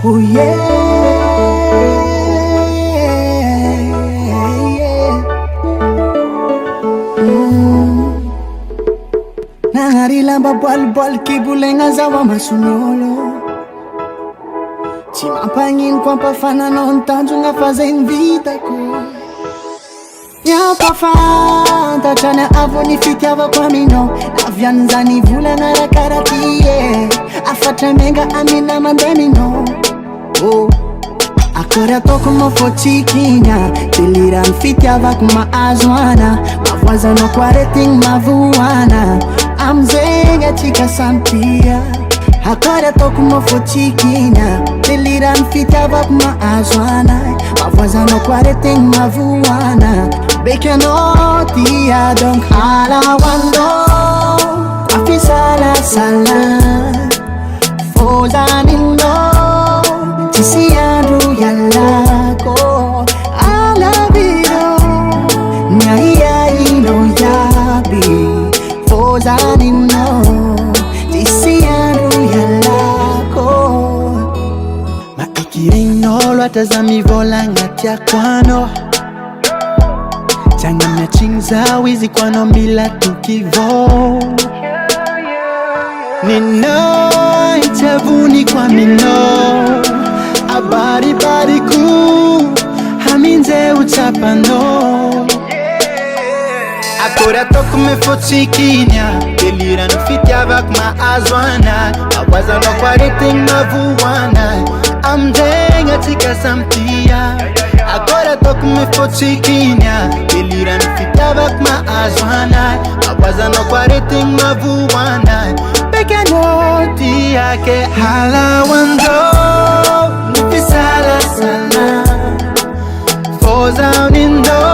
Oh yeah. Nangarilamba bol kibulenga zawa masunolo. Tsy mampagnin ko ampafananao ny tanjona fazeny vitako. Miampafantatra ny avy ny fitiavako aminao. Avy an'izany volana rakaraty afatra menga amina mandeha aminao. Oh, akory ataoko mafotsikinya delirany fitiavako mahazo ana. Mavoazanao ko aretigny mavoana amizegny atsika sampia. Akory ataoko mafotsikinya delirany fitiavako mahazo ana. Mavoazanao ko aretigny mavoana bekanao tia donc halawandao afisalasala fozaninao tsisy andro ialako alaviro nyaiainao iaby fozaninao tsisy andro ialako. Maikiregnao loatra za mivolagna tiako anao. Tiagna miatrigny zao izy ko anao mila tokivo. Ninao itiavoniko aminao abaribariko aminjay ho tsapanao. Akory ataoko mifotsikinya delirany fitiavako mahazo ana. Mavoazanao ko aretigny mavoana amizay atsika sampia. Akory ataoko mifotsikinya delirany fitiavako mahazo ana. Mavoazanao ko aretigny mavoana bekanao tiake halawandao nifisalasala fozaninao